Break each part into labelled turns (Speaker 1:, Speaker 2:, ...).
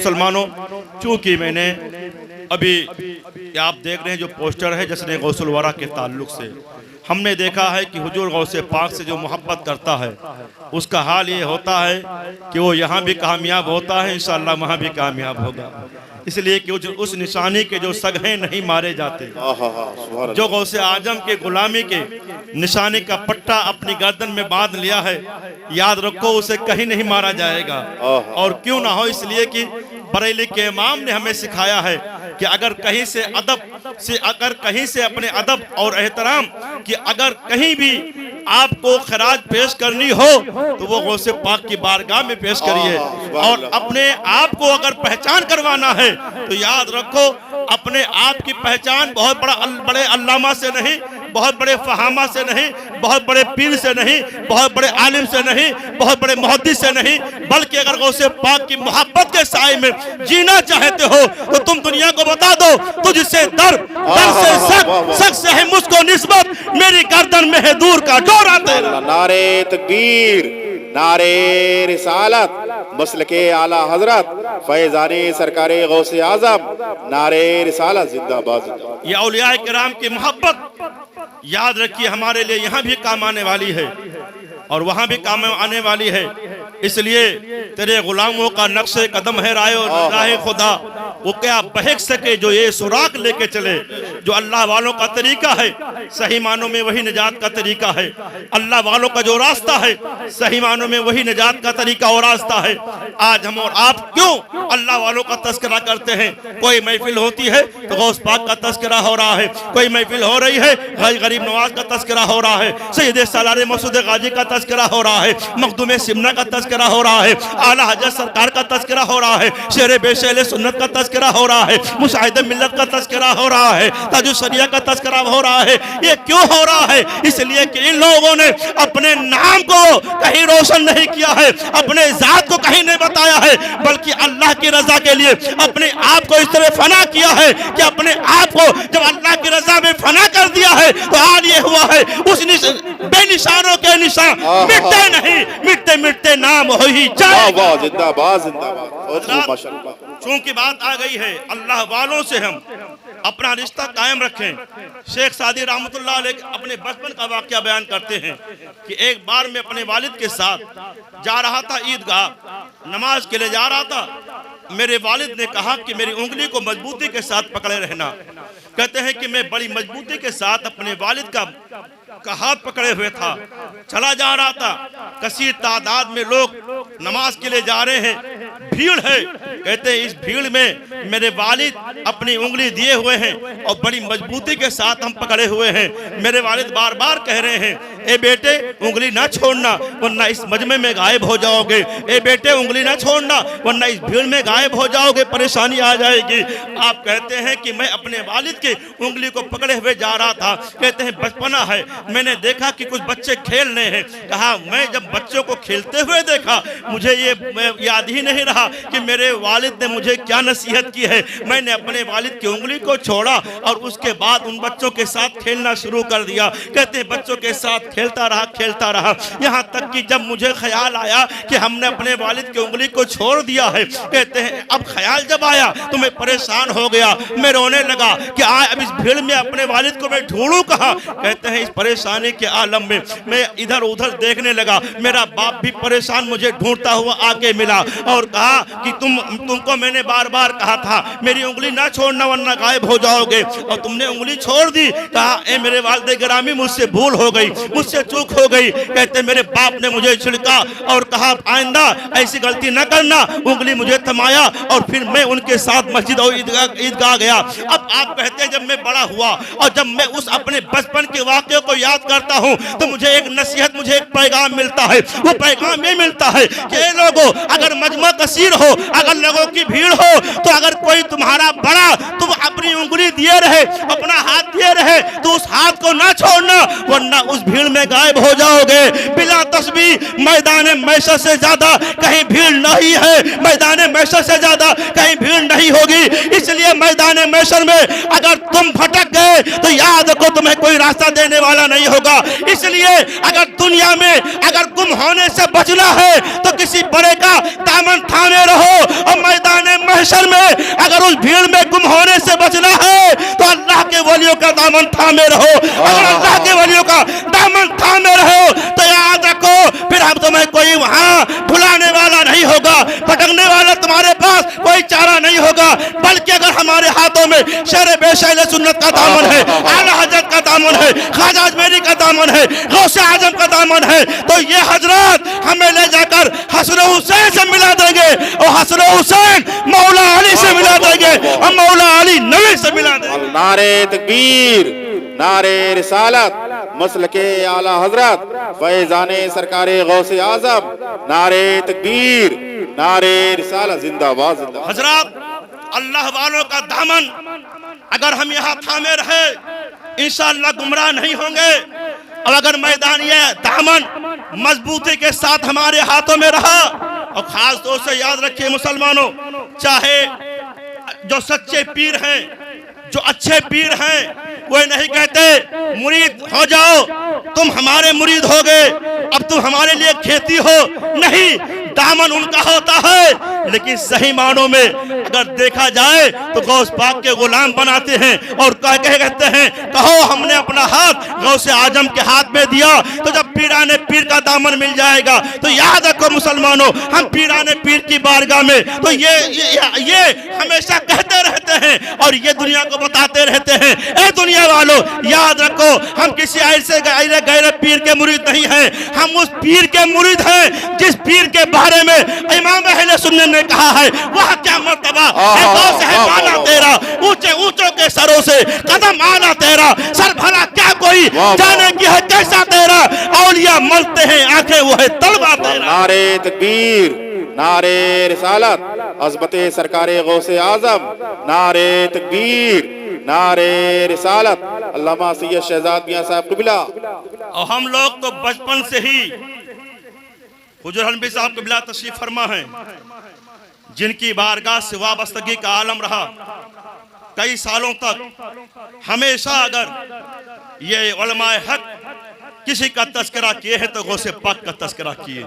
Speaker 1: मुसलमानों, चूंकि मैंने अभी आप देख रहे हैं जो पोस्टर है जश्न गौसुल वरा के ताल्लुक से, हमने देखा है कि हुजूर गौसे पाक से जो मोहब्बत करता है उसका हाल ये होता है कि वो यहाँ भी कामयाब होता है, इंशाअल्लाह वहाँ भी कामयाब होगा। इसलिए कि उस निशानी के जो सगहे नहीं मारे जाते, जो गौसे आजम के गुलामी के निशानी का पट्टा अपनी गर्दन में बांध लिया है, याद रखो उसे कहीं नहीं मारा जाएगा। और क्यों ना हो, इसलिए कि बरेली के इमाम ने हमें सिखाया है कि अगर कहीं से अपने अदब और एहतराम कि अगर कहीं भी आपको खराज पेश करनी हो तो वो गौसे पाक की बारगाह में पेश करिए। और अपने आप को अगर पहचान करवाना है तो याद रखो अपने आप की पहचान बहुत बड़े अल्लामा से नहीं, बहुत बड़े फहामा से नहीं, बहुत बड़े पीर से नहीं, बहुत बड़े आलिम से नहीं, बहुत बड़े मुहद्दिस से नहीं, बल्कि अगर गौसे पाक की मोहब्बत के साए में जीना चाहते हो तो तुम दुनिया को बता दो तुझसे दर से सख्त से है मुझको निस्बत, मेरी गर्दन में है दूर का डोरा तेरा।
Speaker 2: नारे तकबीर, नारे रिसालत, मसलके आला हजरत, फैजाने सरकारे गौसे आजम, नारे रिसालत जिंदाबाद जिंदाबाद।
Speaker 1: ये औलिया किराम की मोहब्बत याद रखिए हमारे लिए यहाँ भी काम आने वाली है और वहाँ भी काम आने वाली है। इसलिए तेरे गुलामों का नक्शे कदम है राहे खुदा, वो क्या बहक सके जो ये सुराग लेके चले। जो अल्लाह वालों का तरीका है सही मानों में वही निजात का तरीका है, अल्लाह वालों का जो रास्ता है सही मानों में वही निजात का तरीका और रास्ता है। आज हम और आप क्यों अल्लाह वालों का तस्करा करते हैं? कोई महफिल होती है तो गौस पाक का तस्करा हो रहा है, कोई महफिल हो रही है गरीब नवाज का तस्करा हो रहा है, सैयद सालार मसूद गाजी का तस्करा हो रहा है, मखदूम सिमना का तस्करा हो रहा है, आला हजरत सरकार का तस्करा हो रहा है, शेर बेशेल सुन्नत का तस्करा हो रहा है, मुशाहिद मिल्लत का तस्करा हो रहा है, ताजु शरिया का तस्करा हो रहा है। ये क्यों हो रहा है? इसलिए कि इन लोगों ने अपने नाम को कहीं रोशन नहीं किया है, अपने जात को कहीं नहीं बताया है, बल्कि अल्लाह की रजा के लिए अपने आप को इस तरह फना किया है कि अपने आप को जब अल्लाह की रजा में फना कर दिया है तो हाल ये हुआ है उस बेनिशानों के निशान मिटते नहीं, मिटते मिटते नाम हो ही जाए।
Speaker 2: जिंदाबाद जिंदाबाद माशाअल्लाह।
Speaker 1: चूंकि बात आ गई है अल्लाह वालों से हम अपना रिश्ता कायम रखें। शेख सादी रहमतुल्लाह अलैह अपने बचपन का वाकया बयान करते हैं कि एक बार मैं अपने वालिद के साथ जा रहा था, ईदगाह नमाज के लिए जा रहा था। मेरे वालिद ने कहा कि मेरी उंगली को मजबूती के साथ पकड़े रहना। कहते हैं कि मैं बड़ी मजबूती के साथ अपने वालिद का हाथ पकड़े हुए था, चला जा रहा था। कसीर तादाद में लोग नमाज के लिए जा रहे हैं, भीड़ है। कहते हैं इस भीड़ में मेरे वालिद अपनी उंगली दिए हुए हैं और बड़ी मजबूती के साथ हम पकड़े हुए हैं। मेरे वालिद बार बार कह रहे हैं, ए बेटे उंगली ना छोड़ना वरना इस मजमे में गायब हो जाओगे, ए बेटे उंगली ना छोड़ना वरना इस भीड़ में गायब हो जाओगे, परेशानी आ जाएगी। आप कहते हैं कि मैं अपने वालिद की उंगली को पकड़े हुए जा रहा था। कहते हैं बचपना है, मैंने देखा कि कुछ बच्चे खेल रहे हैं। कहा मैं जब बच्चों को खेलते हुए देखा मुझे ये याद ही नहीं रहा कि मेरे वालिद ने मुझे क्या नसीहत की है। मैंने अपने वालिद की उंगली को छोड़ा और उसके बाद उन बच्चों के साथ खेलना शुरू कर दिया। कहते हैं बच्चों के साथ खेलता रहा यहाँ तक कि जब मुझे ख्याल आया कि हमने अपने वालिद की उंगली को छोड़ दिया है। कहते हैं अब ख्याल जब आया तो मैं परेशान हो गया, मैं रोने लगा कि अब इस भीड़ में अपने वालिद को मैं ढूंढूं कहाँ। कहते हैं इस परेशानी के आलम में मैं इधर उधर देखने लगा। मेरा बाप भी परेशान मुझे ढूंढता हुआ आके मिला और कहा कि तुमको मैंने बार बार कहा था मेरी उंगली ना छोड़ना वरना गायब हो जाओगे और तुमने उंगली छोड़ दी। कहा ए मेरे वालिद गिरामी मुझसे भूल हो गई, मुझसे चूक हो गई। कहते मेरे बाप ने मुझे छिड़का और कहा आइंदा ऐसी गलती न करना। उंगली मुझे थमाया और फिर मैं उनके साथ मस्जिद और ईदगाह गया। अब आप कहते हैं जब मैं बड़ा हुआ और जब मैं उस अपने बचपन के वाक़े को याद करता हूँ तो मुझे एक नसीहत, मुझे एक पैगाम मिलता है। वो पैगाम ये मिलता है कि लोगों अगर मजमा कसीर हो, अगर लोगों की भीड़ हो तो अगर कोई तुम्हारा बड़ा तुम अपनी उंगली दिए रहे, अपना हाथ दिए रहे तो उस हाथ को ना छोड़ना वरना उस भीड़ में गायब हो जाओगे। बिला तस्बीह मैदान मैशर से ज्यादा कहीं भीड़ नहीं है, मैदान मैशर से ज्यादा कहीं भीड़ नहीं होगी। इसलिए मैदान मैशर में अगर तुम भटक गए तो याद रखो तुम्हें कोई रास्ता देने वाला नहीं होगा। इसलिए अगर दुनिया में अगर गुम होने से बचना है तो किसी बड़े का दामन थामे रहो और मैदान महशर में अगर उस भीड़ में गुम होने से बचना है तो अल्लाह के वलियों का दामन थामे रहो। अगर अल्लाह के वलियों का दामन थामे रहो तो याद रखो फिर हम तुम्हें कोई वहां भुलाने वाला नहीं होगा, भटकने वाला तुम्हारे पास कोई चारा नहीं होगा। बल्कि अगर हमारे हाथों में शेर बेशैल सुन्नत का दामन है, आला हजरत का दामन है, ख्वाजा अजमेरी का दामन है, गौसे आजम का दामन है, तो ये हजरत हमें ले जाकर हसन हुसैन से मिला देंगे और हसन हुसैन मौला अली से मिला देंगे और मौला अली नबी से मिला देंगे।
Speaker 2: नारे तकबीर, नारे रिसालत, मसलके आला हजरत, फैजाने सरकारे गौसे आजम, नारे तकबीर, नारे रिसालत, जिंदाबाद जिंदाबाद।
Speaker 1: हजरत अल्लाह वालों का दामन अगर हम यहाँ थामे रहे इंशाअल्लाह गुमराह नहीं होंगे। और अगर मैदान ये दामन मजबूती के साथ हमारे हाथों में रहा, और खास तौर से याद रखिए मुसलमानों, चाहे जो सच्चे पीर हैं, जो अच्छे पीर हैं, वो नहीं कहते मुरीद हो जाओ, तुम हमारे मुरीद हो गए, अब तुम हमारे लिए खेती हो, नहीं, दामन उनका होता है। लेकिन सही मानों में अगर देखा जाए तो गौस पाक के गुलाम बनाते हैं और कहते हैं कहो हमने अपना हाथ गौसे आजम के हाथ में दिया, तो जब पीराने पीर का दामन मिल जाएगा तो याद रखो मुसलमानों, हम पीराने पीर की बारगाह में तो ये हमेशा कहते रहते हैं और ये दुनिया को बताते रहते हैं, ए दुनिया वालों याद रखो हम किसी ऐसे गैर पीर के मुरीद नहीं हैं, हम उस पीर के मुरीद हैं जिस पीर के बारे में इमाम अहले सुन्नत ने कहा है वह क्या मर्तबा है, गौस है माना तेरा, ऊंचे ऊंचों के सरों से कदम आना तेरा, सर भला क्या कोई जाने की है कैसा तेरा, औलिया मलते हैं आंखें वो है तलवा तेरा।
Speaker 2: नारे तकबीर, नारे रिसालत, अज़मते सरकारे गौसे आजम, नारे तकबीर, नारे रिसालत, अल्लामा सैयद शहजाद मियां साहब क़िबला।
Speaker 1: और हम लोग तो बचपन से ही हुजूर हनफी साहब क़िबला तशरीफ फरमा हैं, जिनकी बारगाह से वाबस्तगी का आलम रहा कई सालों तक। हमेशा अगर ये उलमाए हक किसी का तस्करा किए हैं तो गौसे पाक का तस्करा किए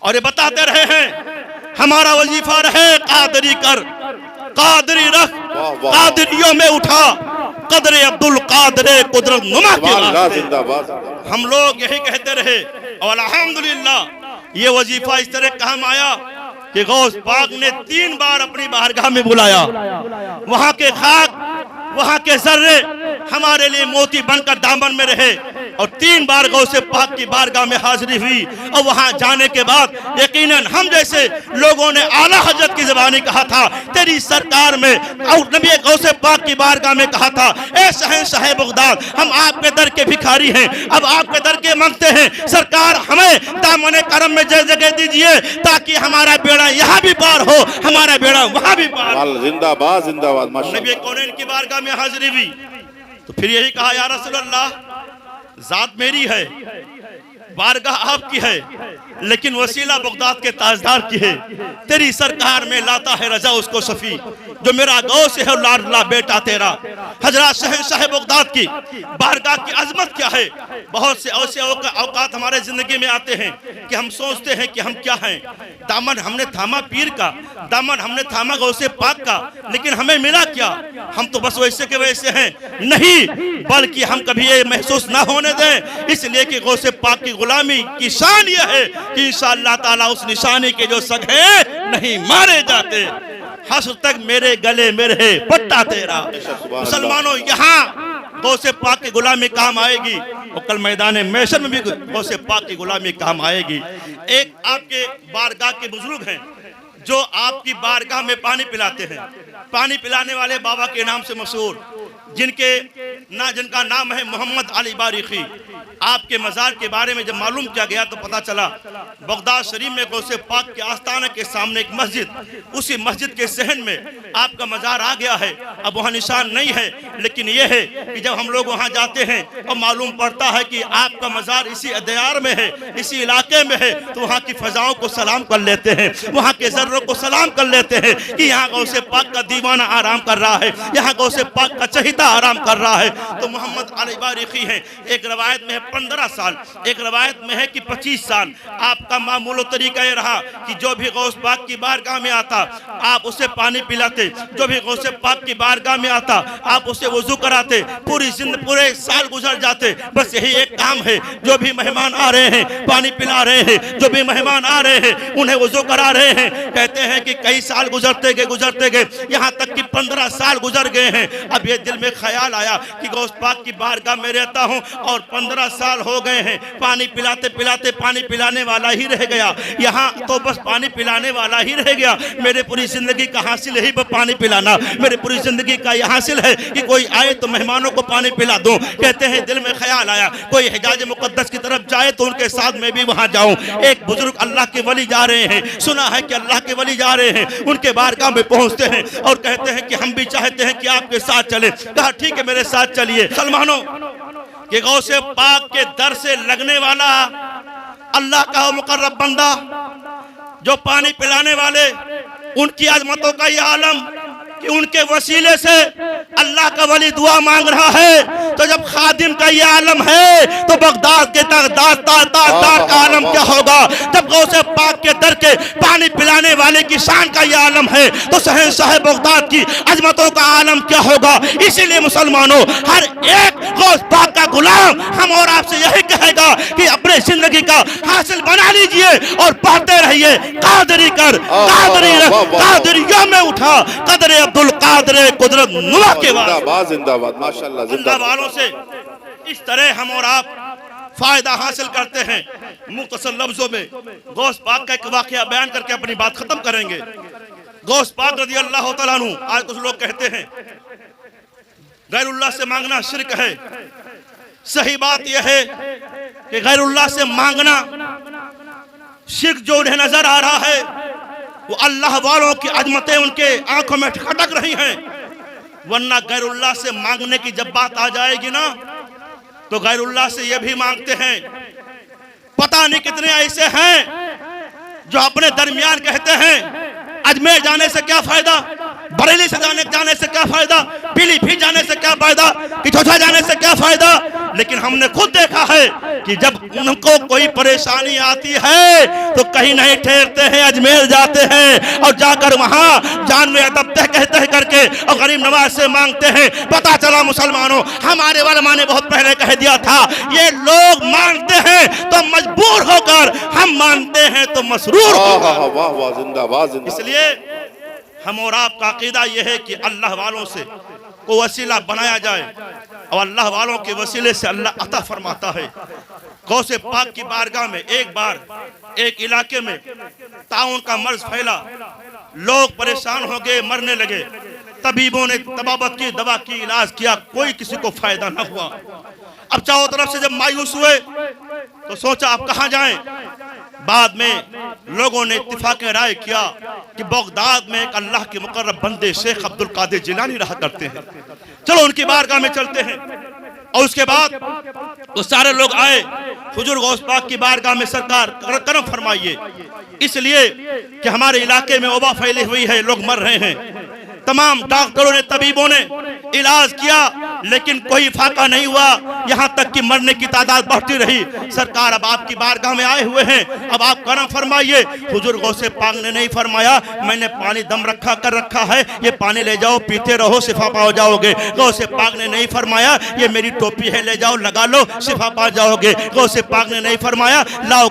Speaker 1: और ये बताते रहे हैं हमारा वजीफा रहे कादरी कर, कादरी रख, कादरियों में उठा, कदरे अब्दुल कादरे कुदरत नुमा के वास्ते। हम लोग यही कहते रहे और अल्हम्दुलिल्लाह ये वजीफा इस तरह काम आया कि गौस पाक ने 3 बार अपनी बारगाह में बुलाया। वहां के खाक, वहां के जर्रे हमारे लिए मोती बनकर दामन में रहे और 3 बार गौसे पाक की बारगाह में हाजिरी हुई। और वहां जाने के बाद यकीनन हम जैसे लोगों ने आला हजरत की ज़बानी कहा था तेरी सरकार में, और नबी गौसे पाक की बारगाह में कहा था ए शहंशाह बगदाद हम आपके दर के भिखारी हैं, अब आपके दर के मांगते हैं, सरकार हमें दामन करम में जगह दीजिए ताकि हमारा बेड़ा यहाँ भी पार हो, हमारा बेड़ा वहां भी पार।
Speaker 2: जिंदाबाद जिंदाबाद।
Speaker 1: नबी कौनैन की बारगाह में हाजिरी हुई तो फिर यही कहा या रसूल अल्लाह जात मेरी है, बारगाह आपकी है, लेकिन वसीला बगदाद के ताजदार की है, तेरी सरकार में लाता है रजा उसको सफी जो मेरा गौस है लाडला बेटा तेरा। हजरत शहंशाह बगदाद की बारगाह की अजमत क्या है। बहुत से ऐसे औकात हमारे जिंदगी में आते हैं कि हम सोचते हैं कि हम क्या हैं, दामन हमने थामा पीर का, दामन हमने थामा गौसे पाक का, लेकिन हमें मिला क्या, हम तो बस वैसे के वैसे हैं, नहीं, बल्कि हम कभी ये महसूस ना होने दें, इसलिए कि गौसे पाक की गुलामी की शान यह है कि इंशाअल्लाह ताला उस निशानी के जो सग हैं नहीं मारे जाते, हश्र तक मेरे गले में रहे पट्टा तेरा। मुसलमानों यहाँ गौसे पाक की गुलामी काम आएगी और कल मैदान महशर में भी गौसे पाक की गुलामी काम आएगी। एक आपके बारगाह के बुजुर्ग हैं जो आपकी बारगाह में पानी पिलाते हैं, पानी पिलाने वाले बाबा के नाम से मशहूर, जिनका नाम है मोहम्मद अली बारिखी। आपके मज़ार के बारे में जब मालूम किया गया तो पता चला बगदाद शरीफ में गौसे पाक के आस्थाना के सामने एक मस्जिद, उसी मस्जिद के सहन में आपका मज़ार आ गया है। अब वहाँ निशान नहीं है, लेकिन यह है कि जब हम लोग वहाँ जाते हैं और मालूम पड़ता है कि आपका मज़ार इसी अदयार में है, इसी इलाके में है, तो वहाँ की फ़ज़ाओं को सलाम कर लेते हैं, वहाँ के ज़र्रों को सलाम कर लेते हैं कि यहाँ गौसे पाक का दीवाना आराम कर रहा है, यहाँ गौसे पाक का चहिता आराम कर रहा है। तो मोहम्मद अली बारिखी हैं, एक रवायत में 15 साल, एक रवायत में है कि 25 साल। आपका मामूल तरीका ये रहा कि जो भी गौस पाक की बारगाह में आता आप उसे पानी पिलाते, जो भी गौस पाक की बारगाह में आता आप उसे वजू कराते। पूरे साल गुजर जाते, बस यही एक काम है, जो भी मेहमान आ रहे हैं पानी पिला रहे हैं, जो भी मेहमान आ रहे हैं उन्हें वजू करा रहे हैं। कहते हैं कि कई साल गुजरते गए, यहाँ तक कि 15 साल गुजर गए हैं। अब ये दिल में ख्याल आया कि गौस पाक की बारगाह में रहता हूँ और 15 साल हो गए हैं, पानी पिलाते पिलाते पानी पिलाने वाला ही रह गया, यहाँ तो बस पानी पिलाने वाला ही रह गया। मेरे पूरी जिंदगी का हासिल है पानी पिलाना, मेरे पूरी जिंदगी का यह हासिल है कि कोई आए तो मेहमानों को पानी पिला दूं। कहते हैं दिल में ख्याल आया कोई हिजाज मुकद्दस की तरफ जाए तो उनके साथ मैं भी वहां जाऊं। एक बुजुर्ग अल्लाह के वली जा रहे हैं, सुना है कि अल्लाह के वली जा रहे हैं, उनके बारगाह में पहुंचते हैं और कहते हैं कि हम भी चाहते हैं कि आपके साथ चले। कहा ठीक है मेरे साथ चलिए। सलमानो कि गौसे पाक के दर से लगने वाला अल्लाह का मुकर्रब बंदा, जो पानी पिलाने वाले, उनकी अजमतों का यह आलम कि उनके वसीले से अल्लाह का वली दुआ मांग रहा है। तो जब खादिम का ये आलम है तो बगदाद के ताजदार का आलम क्या होगा। जब गौसे पाक के दर के पानी पिलाने वाले की शान का ये आलम है तो शहंशाह बगदाद की अजमतों का आलम क्या होगा। इसीलिए मुसलमानों, हर एक गौस पाक का गुलाम हम और आपसे यही कहेगा कि अपने जिंदगी का हासिल बना लीजिए और पढ़ते रहिए कादरी कर, कादरी रख, कादरिया में उठा, कदरे अब्दुल कादर कुदरत नुमा के बाद
Speaker 2: जिंदाबाद माशाल्लाह जिंदाबाद
Speaker 1: वालों से इस तरह हम और आप फायदा हासिल करते हैं। मुख्तसर लफ्जों में गौस पाक का एक वाकया बयान करके अपनी बात खत्म करेंगे। गौस पाक रज़ी अल्लाह तआला अन्हु, आज कुछ लोग कहते हैं गैरुल्लाह से मांगना शिरक है। सही बात यह है कि गैरुल्लाह से मांगना शिरक जो उन्हें नजर आ रहा है वो अल्लाह वालों की अजमतें उनके आंखों में खटक रही हैं। वरना गैरुल्लाह से मांगने की जब बात आ जाएगी ना तो गैरुल्लाह से ये भी मांगते हैं। पता नहीं कितने ऐसे हैं जो अपने दरमियान कहते हैं अजमेर जाने से क्या फायदा, बरेली से जाने से क्या फायदा, पीलीभीत जाने से क्या फायदा, पिछोछा जाने से क्या फायदा। लेकिन हमने खुद देखा है कि जब उनको कोई परेशानी आती है तो कहीं नहीं ठहरते हैं, अजमेर जाते हैं और जाकर वहां जान में अदब कहते हैं करके और गरीब नवाज से मांगते हैं। पता चला मुसलमानों, हमारे वालमा ने बहुत पहले कह दिया था ये लोग मानते हैं तो मजबूर होकर, हम मानते हैं तो मसरूर होकर। इसलिए हम और आपका अकीदा यह है कि अल्लाह वालों से को वसीला बनाया जाए और अल्लाह वालों के वसीले से अल्लाह अता फरमाता है। गौसे पाक की बारगाह में एक बार एक इलाके में ताउन का मर्ज फैला, लोग परेशान हो गए, मरने लगे। तबीबों ने तबाबत की, दवा की, इलाज किया, कोई किसी को फायदा न हुआ। अब चारों तरफ से जब मायूस हुए तो सोचा अब कहां जाएं। बाद में लोगों ने इत्तिफाक राय किया कि बगदाद में एक अल्लाह के मुकर्रब बंदे शेख अब्दुल कादिर जिलानी रहा करते हैं, चलो उनकी बारगाह में चलते हैं। और उसके बाद वो सारे लोग आए, हुजूर गौस पाक की बारगाह में सरकार करम फरमाइए, इसलिए कि हमारे इलाके में वबा फैली हुई है, लोग मर रहे हैं। तमाम डॉक्टरों ने, तबीबों ने इलाज किया लेकिन कोई फाका नहीं हुआ, यहाँ तक कि मरने की तादाद बढ़ती रही। सरकार अब आपकी बारगाह में आए हुए हैं, अब आप करम फरमाइए। हुजूर गौसे पाक ने नहीं फरमाया मैंने पानी दम रखा है, ये पानी ले जाओ पीते रहो शिफा पा जाओगे। गौसे पाक ने नहीं फरमाया ये मेरी टोपी है ले जाओ लगा लो शिफा पा जाओगे। गौसे पाक ने नहीं फरमाया लाओ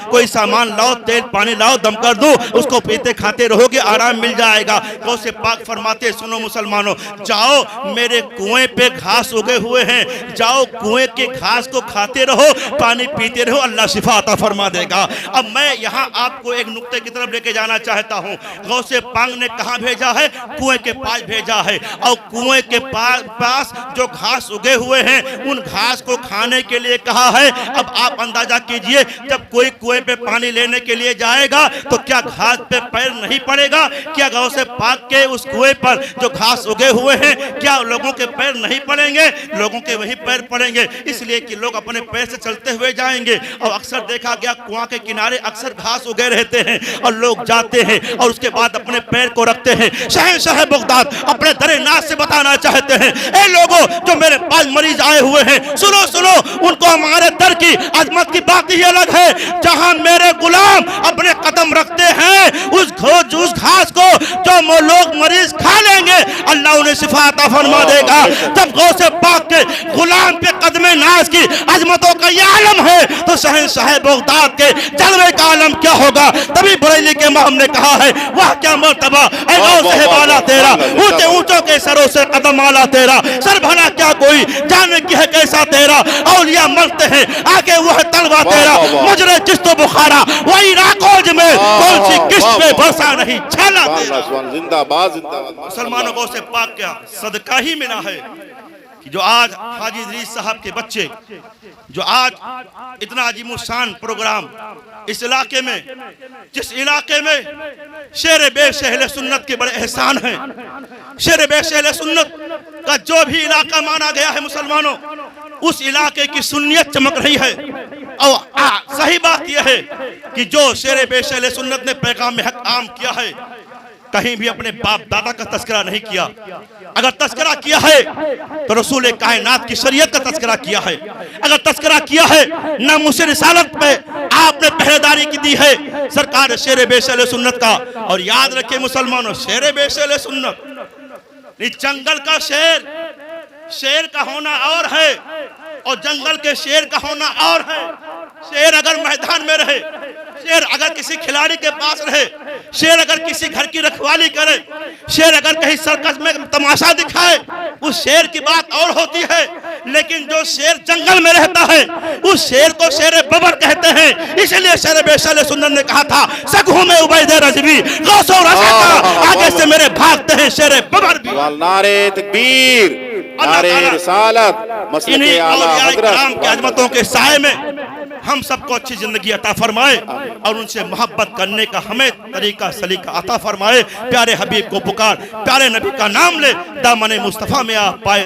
Speaker 1: कोई सामान लाओ, तेल पानी लाओ, दम कर दो, उसको पीते खाते रहोगे आराम मिल जाएगा। गौसे पाक फरमाते सुनो मुसलमानों, जाओ मेरे कुएं पे घास उगे हुए हैं, जाओ कुएं के घास को खाते रहो, पानी पीते रहो, अल्लाह शिफा अता फरमा देगा। अब मैं यहाँ आपको एक नुक्ते की तरफ लेके जाना चाहता हूँ। गौसे पाक ने कहाँ भेजा है? कुएं के पास भेजा है। और कुएं के पास जो घास उगे हुए हैं उन घास को खाने के लिए कहा है। अब आप अंदाजा कीजिए जब कोई कुएं पे पानी लेने के लिए जाएगा तो क्या घास पे पैर नहीं पड़ेगा? क्या गौसे पाक के उस कुएं पर जो घास उगे हुए हैं क्या लोगों के पैर नहीं पड़ेंगे, लोगों के वही पैर पड़ेंगे, इसलिए कि लोग अपने पैर से चलते हुए जाएंगे। और अक्सर देखा गया कुआं के किनारे अक्सर घास उगे रहते हैं और लोग जाते हैं और उसके बाद अपने पैर को रखते हैं। शहंशाह बगदाद अपने दरे नाज से बताना चाहते हैं, ए लोगों जो मेरे पास मरीज आए हुए हैं, सुनो सुनो, उनको हमारे दर की अजमत की बात ही अलग है। जहां मेरे गुलाम अपने कदम रखते हैं, उस घास को जो लोग मरीज खा लेंगे, अल्लाह उन्हें शिफा अता फरमा देगा। जब गौसे पाक के गुलाम पे कदमे नाज की अजमतों का ये आलम है, तो शहंशाह बगदाद के जलवे का आलम क्या होगा। तभी बरेली के इमाम ने कहा है, वाह क्या मर्तबा ऐ गौसे वाला तेरा, ऊंचे ऊंचों के सरों से कदम आला तेरा, सर भला क्या कोई जाने की है कैसा तेरा। औलिया मरते हैं आगे वह तलवा तेरा, मुजरे चिश्तो बुखारा वही राकोज में, कौन सी किश्त में बरसा नहीं छाला तेरा।
Speaker 2: जिंदाबाद जिंदाबाद।
Speaker 1: मुसलमानों को से पाक क्या सदका ही मिला है कि जो आज हाजी इदरीस साहब के बच्चे, जो आज इतना अजीमुशान प्रोग्राम इस इलाके में, जिस इलाके में शेर बेश अहले सुन्नत के बड़े एहसान हैं, शेर बेश अहले सुन्नत का जो भी इलाका माना गया है मुसलमानों, उस इलाके की सुन्नियत चमक रही है। और सही बात यह है कि जो शेर बेश अहले सुन्नत ने पैगाम में हक आम किया है, कहीं भी अपने बाप दादा का तस्करा नहीं किया। अगर तस्करा किया है तो रसूल कायनात की शरीयत का तस्करा किया है। अगर तस्करा किया है नामुस रिसालत पे आपने पहरेदारी की दी है सरकार शेर बेश अहले सुन्नत का। और याद रखिए मुसलमानों, शेर बेश अहले सुन्नत जंगल का शेर का होना और है और जंगल के शेर का होना और है। शेर अगर मैदान में रहे, शेर अगर किसी खिलाड़ी के पास रहे, शेर अगर किसी घर की रखवाली करे, शेर अगर कहीं सर्कस में तमाशा दिखाए, उस शेर की बात और होती है। लेकिन जो शेर जंगल में रहता है उस शेर को शेर बबर कहते हैं। इसलिए शेर बेश अहले सुन्नत ने कहा था, सगहू में उबैद रज़वी गौसो रज़ा का, आगे से मेरे भागते हैं शेर बबर भी।
Speaker 2: नारे तकबीर, नारे रिसालत, मसलके आला हज़रत
Speaker 1: की अजमतों के साए में हम सबको अच्छी जिंदगी अता फरमाए और उनसे मोहब्बत करने का हमें तरीका सलीका अता फरमाए। प्यारे हबीब को पुकार, प्यारे नबी का नाम ले, दामन मुस्तफा में आ पाए।